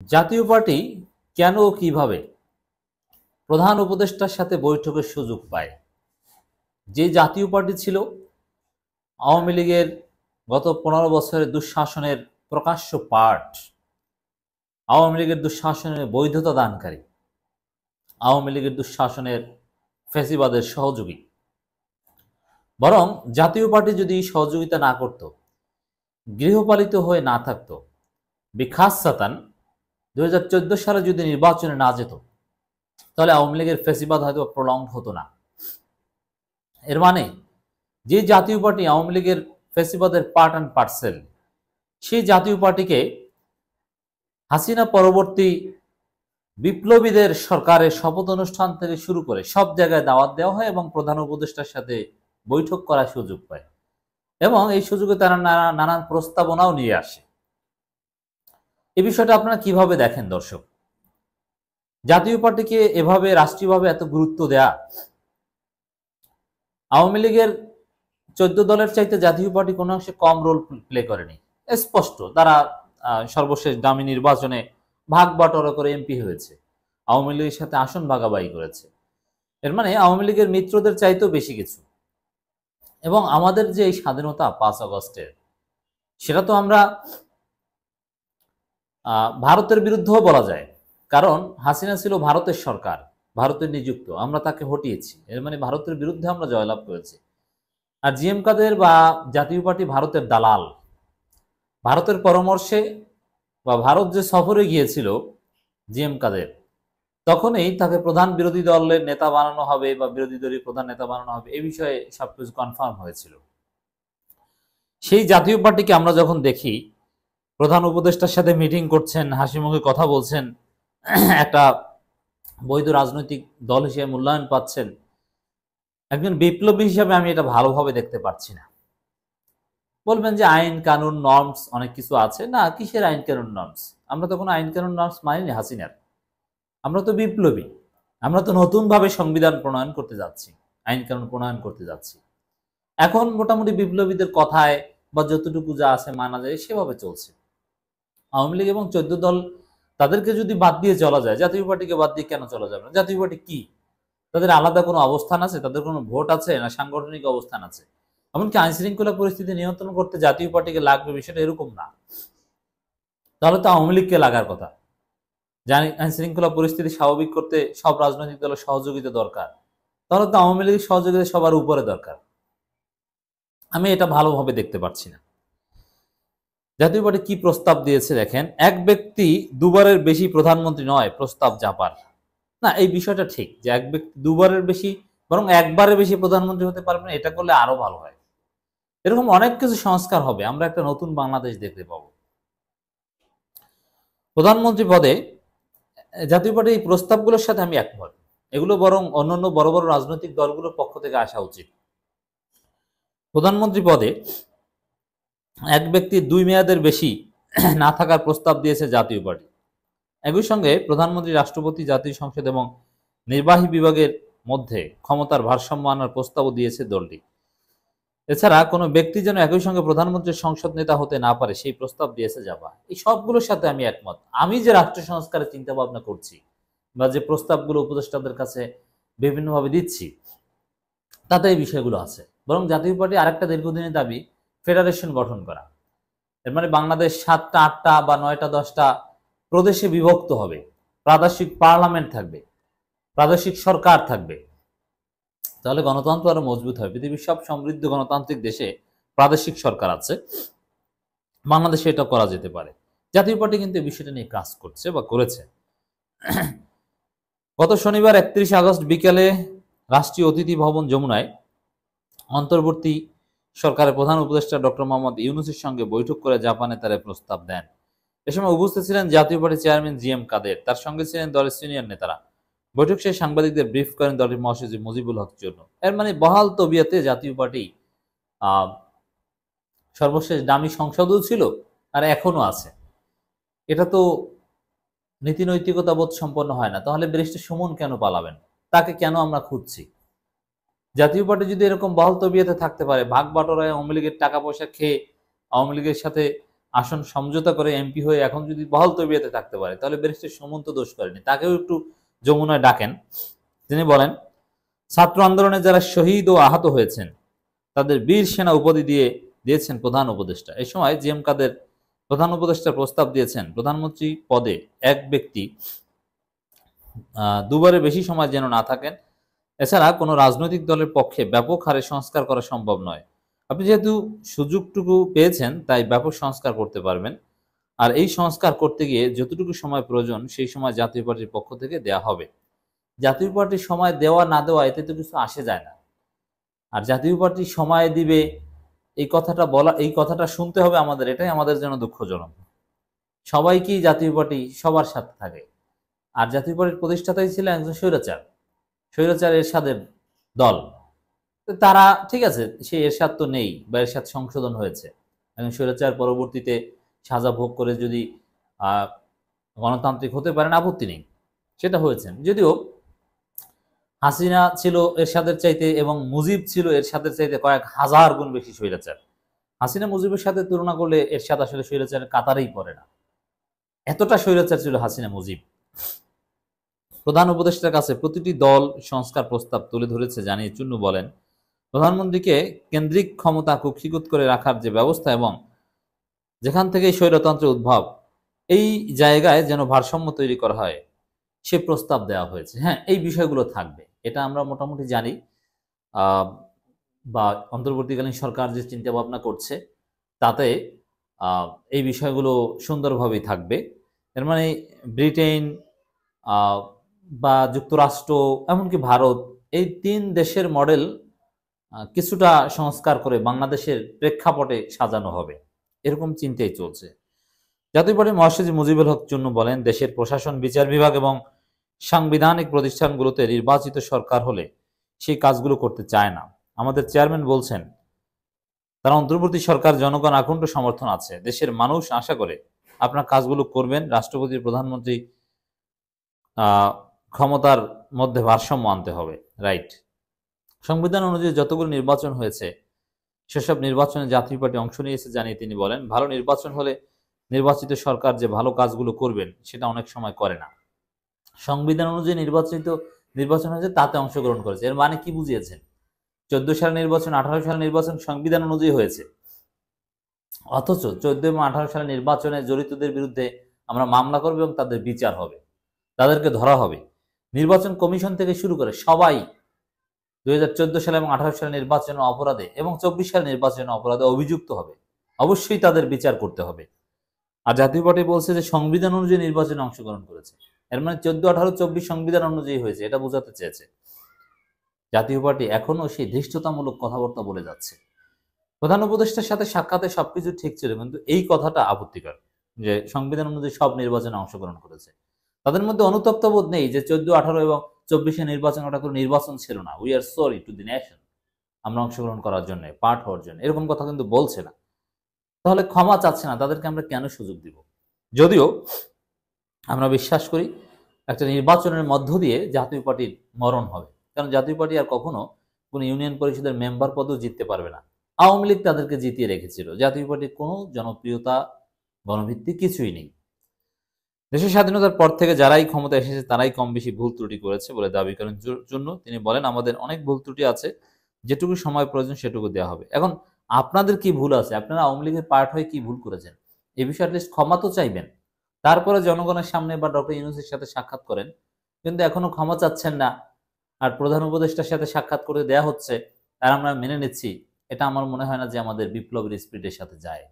জাতীয় পার্টি কেন ও কিভাবে প্রধান উপদেষ্টার সাথে বৈঠকের সুযোগ পায়? যে জাতীয় পার্টি ছিল আওয়ামী লীগের গত 15 বছরের দুঃশাসনের প্রকাশ্য পাঠ, আওয়ামী লীগের দুঃশাসনের বৈধতা দানকারী, আওয়ামী লীগের দুঃশাসনের ফ্যাসিবাদের সহযোগী, বরং জাতীয় পার্টি যদি সহযোগিতা না করত, গৃহপালিত হয়ে না থাকতো, বিখাসাতান 2014 সালে যদি নির্বাচনে না যেত, তাহলে আওয়ামী লীগের ফ্যাসিবাদ হয়তো প্রলং হতো না। এর মানে যে জাতীয় পার্টি আওয়ামী লীগের ফ্যাসিবাদের পার্ট অ্যান্ড পার্সেল, সেই জাতীয় পার্টিকে হাসিনা পরবর্তী বিপ্লবীদের সরকারের শপথ অনুষ্ঠান থেকে শুরু করে সব জায়গায় দাওয়াত দেওয়া হয় এবং প্রধান উপদেষ্টার সাথে বৈঠক করার সুযোগ পায় এবং এই সুযোগে তারা নানান প্রস্তাবনাও নিয়ে আসে। এই বিষয়টা আপনারা কিভাবে দেখেন দর্শক? জাতীয় পার্টিকে এভাবে রাষ্ট্রীয়ভাবে এত গুরুত্ব দেয়া, আওয়ামী লীগের 14 দলের চাইতে জাতীয় পার্টি কোনো অংশে কম রোল প্লে করেনি। স্পষ্ট তারা সর্বশেষ দামি নির্বাচনে ভাগ বাটোয়ারা করে এমপি হয়েছে, আওয়ামী লীগের সাথে আসন ভাগাভাগি করেছে। এর মানে আওয়ামী লীগের মিত্রদের চাইতেও বেশি কিছু। এবং আমাদের যে এই স্বাধীনতা 5 আগস্টের, সেটা তো আমরা ভারতের বিরুদ্ধেও বলা যায়, কারণ হাসিনা ছিল ভারতের সরকার, ভারতের নিযুক্ত, আমরা তাকে হটিয়েছি। এর মানে ভারতের বিরুদ্ধে আমরা জয়লাভ করেছি। আর জিএম কাদের বা জাতীয় পার্টি ভারতের দালাল, ভারতের পরামর্শে বা ভারত যে সফরে গিয়েছিল জিএম কাদের, তখনই তাকে প্রধান বিরোধী দলের নেতা বানানো হবে বা বিরোধী দলের প্রধান নেতা বানানো হবে, এই বিষয়ে সবকিছু কনফার্ম হয়েছিল। সেই জাতীয় পার্টিকে আমরা যখন দেখি প্রধান উপদেষ্টার সাথে মিটিং করছেন, হাসি মুখে কথা বলছেন, একটা বৈধ রাজনৈতিক দল হিসেবে মূল্যায়ন পাচ্ছেন, একজন বিপ্লবী হিসাবে আমি এটা ভালোভাবে দেখতে পাচ্ছি না। বলবেন যে আইন কানুন নর্মস অনেক কিছু আছে, না কিসের আইন কানুন নর্মস? আমরা তো কোনো আইন কানুন নর্মস মানিনি হাসিনার। আমরা তো বিপ্লবী, আমরা তো নতুন ভাবে সংবিধান প্রণয়ন করতে যাচ্ছি, আইন কানুন প্রণয়ন করতে যাচ্ছি। এখন মোটামুটি বিপ্লবীদের কথায় বা যতটুকু যা আছে মানা যায় সেভাবে চলছে। আওয়ামী লীগ এবং 14 দল, তাদেরকে যদি বাদ দিয়ে চলা যায়, জাতীয় পার্টিকে বাদ দিয়ে কেন চলা যাবে না? জাতীয় পার্টি কি, তাদের আলাদা কোনো অবস্থান আছে? তাদের কোনো ভোট আছে, না সাংগঠনিক অবস্থান আছে? এমনকি আইন শৃঙ্খলা পরিস্থিতি নিয়ন্ত্রণ করতে জাতীয় পার্টিকে লাগবে, বিষয়টা এরকম না। তাহলে তো আওয়ামী লীগকে লাগার কথা। জানি আইন শৃঙ্খলা পরিস্থিতি স্বাভাবিক করতে সব রাজনৈতিক দলের সহযোগিতা দরকার, তাহলে তো আওয়ামী লীগের সহযোগিতা সবার উপরে দরকার। আমি এটা ভালোভাবে দেখতে পাচ্ছি না। জাতীয় পার্টি কি প্রস্তাব দিয়েছে দেখেন, এক ব্যক্তি দুবারের বেশি প্রধানমন্ত্রী নয়, প্রস্তাব জাপার। না, এই বিষয়টা ঠিক যে এক ব্যক্তি দুবারের বেশি, বরং একবারের বেশি প্রধানমন্ত্রী হতে পারবেন, এটা করলে আরো ভালো হয়। এরকম অনেক কিছু সংস্কার হবে, আমরা একটা নতুন বাংলাদেশ দেখতে পাবো। প্রধানমন্ত্রী পদে জাতীয় পার্টির এই প্রস্তাবগুলোর সাথে আমি একমত। এগুলো বরং অন্যান্য বড় বড় রাজনৈতিক দলগুলোর পক্ষ থেকে আসা উচিত। প্রধানমন্ত্রী পদে এক ব্যক্তির 2 মেয়াদের বেশি না থাকার প্রস্তাব দিয়েছে জাতীয় পার্টি। একই সঙ্গে প্রধানমন্ত্রী, রাষ্ট্রপতি, জাতীয় সংসদ এবং নির্বাহী বিভাগের মধ্যে ক্ষমতার ভারসাম্য আনার প্রস্তাবও দিয়েছে দলটি। এছাড়া কোনো ব্যক্তি যেন একই সঙ্গে প্রধানমন্ত্রীর সংসদ নেতা হতে না পারে, সেই প্রস্তাব দিয়েছে জাপা। এই সবগুলোর সাথে আমি একমত। আমি যে রাষ্ট্র সংস্কারের চিন্তা ভাবনা করছি বা যে প্রস্তাবগুলো উপদেষ্টাদের কাছে বিভিন্নভাবে দিচ্ছি, তাতে এই বিষয়গুলো আছে। বরং জাতীয় পার্টি আরেকটা দীর্ঘদিনের দাবি, ফেডারেশন গঠন করা। এর মানে বাংলাদেশ 7টা 8টা বা 9টা 10টা প্রদেশে বিভক্ত হবে, প্রাদেশিক পার্লামেন্ট থাকবে, প্রাদেশিক সরকার থাকবে। তাহলে গণতন্ত্র আরো মজবুত হয়। পৃথিবীর সব সমৃদ্ধ গণতান্ত্রিক দেশে প্রাদেশিক সরকার আছে, বাংলাদেশে এটা করা যেতে পারে। জাতীয় পার্টি কিন্তু এই বিষয়টা নিয়ে কাজ করছে বা করেছে। গত শনিবার 31 আগস্ট বিকেলে রাষ্ট্রীয় অতিথি ভবন যমুনায় অন্তর্বর্তী সরকারের প্রধান উপদেষ্টা ডক্টর মোহাম্মদ ইউনূসের সঙ্গে বৈঠক করে জাপানে তারা প্রস্তাব দেন। এ সময় উপস্থিত ছিলেন জাতীয় পার্টির চেয়ারম্যান জিএম কাদের, তার সঙ্গে ছিলেন দলের সিনিয়র নেতারা। বৈঠক শেষে সাংবাদিকদের ব্রিফ করেন দলের মহাসচিব মুজিবুল হক জন্য। এর মানে বহাল তবিয়তে জাতীয় পার্টি সর্বশেষ দামি সংসদও ছিল আর এখনো আছে। এটা তো নীতি নৈতিকতা বোধ সম্পন্ন হয় না। তাহলে ব্যারিস্টার সুমন কেন পালাবেন? তাকে কেন আমরা খুঁজছি? জাতীয় পার্টি যদি এরকম বহাল তবিয়তে থাকতে পারে, ভাগ বাটোয়ারায় আওয়ামী লীগের টাকা পয়সা খেয়ে আওয়ামী লীগের সাথে আসন সমঝোতা করে এমপি হয়ে এখন যদি বহাল তবিয়তে থাকতে পারে, তাহলে ব্যারিস্টার সুমন তো দোষ করেনি, তাকেও একটু যমুনায় ডাকেন। তিনি বলেন, ছাত্র আন্দোলনে যারা শহীদ ও আহত হয়েছেন তাদের বীর সেনা উপাধি দিয়েছেন প্রধান উপদেষ্টা। এই সময় জিএম কাদের প্রধান উপদেষ্টা প্রস্তাব দিয়েছেন, প্রধানমন্ত্রী পদে এক ব্যক্তি দুবারের বেশি সময় যেন না থাকেন। এছাড়া কোনো রাজনৈতিক দলের পক্ষে ব্যাপক হারে সংস্কার করা সম্ভব নয়। আপনি যেহেতু সুযোগটুকু পেয়েছেন, তাই ব্যাপক সংস্কার করতে পারবেন। আর এই সংস্কার করতে গিয়ে যতটুকু সময় প্রয়োজন সেই সময় জাতীয় পার্টির পক্ষ থেকে দেয়া হবে। জাতীয় পার্টির সময় দেওয়া না দেওয়া এতে তো কিছু আসে যায় না। আর জাতীয় পার্টি সময় দিবে এই কথাটা শুনতে হবে আমাদের, এটাই আমাদের জন্য দুঃখজনক। সবাইকেই জাতীয় পার্টি সবার সাথে থাকে। আর জাতীয় পার্টির প্রতিষ্ঠাতাই ছিলেন একজন স্বৈরাচার এরশাদের দল। তারা ঠিক আছে, সে এরশাদ তো নেই বা এরশাদ সংশোধন হয়েছে, এখন স্বৈরাচার পরবর্তীতে সাজা ভোগ করে যদি গণতান্ত্রিক হতে পারেন আপত্তি নেই, সেটা হয়েছেন। যদিও হাসিনা ছিল এরশাদের চাইতে এবং মুজিব ছিল এরশাদের চাইতে কয়েক হাজার গুণ বেশি স্বৈরাচার। হাসিনা মুজিবের সাথে তুলনা করলে এরশাদ আসলে স্বৈরাচারের কাতারেই পড়ে না, এতটা স্বৈরাচার ছিল হাসিনা মুজিব। প্রধান উপদেষ্টার কাছে প্রতিটি দল সংস্কার প্রস্তাব তুলে ধরেছে জানিয়ে চুন্নু বলেন, প্রধানমন্ত্রীকে কেন্দ্রিক ক্ষমতা কক্ষীভূত করে রাখার যে ব্যবস্থা এবং যেখান থেকে স্বৈরতন্ত্রের উদ্ভব, এই জায়গায় যেন ভারসাম্য তৈরি করা হয় সে প্রস্তাব দেওয়া হয়েছে। হ্যাঁ, এই বিষয়গুলো থাকবে, এটা আমরা মোটামুটি জানি। বা অন্তর্বর্তীকালীন সরকার যে চিন্তা ভাবনা করছে তাতে এই বিষয়গুলো সুন্দরভাবেই থাকবে। এর মানে ব্রিটেন বা যুক্তরাষ্ট্র এমনকি ভারত, এই 3 দেশের মডেল কিছুটা সংস্কার করে বাংলাদেশের প্রেক্ষাপটে সাজানো হবে, এরকম চিন্তাই চলছে। জাতীয় পার্টির মহাসচিব মুজিবুল হক চুন্নু বলেন, দেশের প্রশাসন, বিচার বিভাগ এবং সাংবিধানিক প্রতিষ্ঠানগুলোতে নির্বাচিত সরকার হলে সেই কাজগুলো করতে চায় না। আমাদের চেয়ারম্যান বলছেন, তারা অন্তর্বর্তী সরকার জনগণ আকণ্ঠ সমর্থন আছে, দেশের মানুষ আশা করে আপনার কাজগুলো করবেন। রাষ্ট্রপতি, প্রধানমন্ত্রী ক্ষমতার মধ্যে ভারসাম্য আনতে হবে। রাইট। সংবিধান অনুযায়ী যতগুলো নির্বাচন হয়েছে সেসব নির্বাচনে জাতীয় পার্টি অংশ নিয়েছে জানিয়ে তিনি বলেন, ভালো নির্বাচন হলে নির্বাচিত সরকার যে ভালো কাজগুলো করবেন সেটা অনেক সময় করে না। সংবিধান অনুযায়ী নির্বাচন হয়েছে, তাতে অংশগ্রহণ করেছে, এর মানে কি বুঝিয়েছেন? 14 সালের নির্বাচন, 18 সালের নির্বাচন সংবিধান অনুযায়ী হয়েছে, অথচ 14 এবং 18 সালের নির্বাচনে জড়িতদের বিরুদ্ধে আমরা মামলা করব এবং তাদের বিচার হবে, তাদেরকে ধরা হবে। নির্বাচন কমিশন থেকে শুরু করে সবাই 2014 সালে এবং 18 সালের নির্বাচনের অপরাধে এবং 24 সালের নির্বাচনের অপরাধে অভিযুক্ত হবে, অবশ্যই তাদের বিচার করতে হবে। আর জাতীয় পার্টি বলছে যে সংবিধান অনুযায়ী নির্বাচনে অংশগ্রহণ করেছে, এর মানে 14, 18, 24 সংবিধান অনুযায়ী হয়েছে, এটা বোঝাতে চেয়েছে। জাতীয় পার্টি এখনো সেই ধৃষ্টতামূলক কথাবার্তা বলে যাচ্ছে। প্রধান উপদেষ্টার সাথে সাক্ষাতে সবকিছু ঠিক ছিল, কিন্তু এই কথাটা আপত্তিকর যে সংবিধান অনুযায়ী সব নির্বাচনে অংশগ্রহণ করেছে। তাদের মধ্যে অনুতপ্তবোধ নেই যে 14, 18 এবং 24 নির্বাচন ওটা কোনো নির্বাচন ছিল না। We are sorry to the nation, আমরা অংশগ্রহণ করার জন্য, পার্ট হওয়ার জন্য, এরকম কথা কিন্তু বলছে না। তাহলে ক্ষমা চাচ্ছে না, তাদেরকে আমরা কেন সুযোগ দিব? যদিও আমরা বিশ্বাস করি একটা নির্বাচনের মধ্য দিয়ে জাতীয় পার্টির মরণ হবে, কারণ জাতীয় পার্টি আর কখনো কোনো ইউনিয়ন পরিষদের মেম্বার পদও জিততে পারবে না। আওয়ামী লীগ তাদেরকে জিতিয়ে রেখেছিল। জাতীয় পার্টির কোনো জনপ্রিয়তা, গণভিত্তিক কিছুই নেই। দেশের স্বাধীনতার পর থেকে যারাই ক্ষমতা এসেছে তারাই কম বেশি ভুল ত্রুটি করেছে বলে দাবি করেন জন্য। তিনি বলেন, আমাদের অনেক ভুল ত্রুটি আছে, যেটুকু সময় প্রয়োজন সেটুকু দেওয়া হবে। এখন আপনাদের কি ভুল আছে? আপনারা আওয়ামী লীগের পার্ট হয়ে কি ভুল করেছেন? এই বিষয়ে অ্যাটলিস্ট ক্ষমা তো চাইবেন, তারপরে জনগণের সামনে বা ডক্টর ইউনূসের সাথে সাক্ষাৎ করেন। কিন্তু এখনো ক্ষমা চাচ্ছেন না, আর প্রধান উপদেষ্টার সাথে সাক্ষাৎ করে দেয়া হচ্ছে আর আমরা মেনে নিচ্ছি। এটা আমার মনে হয় না যে আমাদের বিপ্লবের স্পিরিটের সাথে যায়।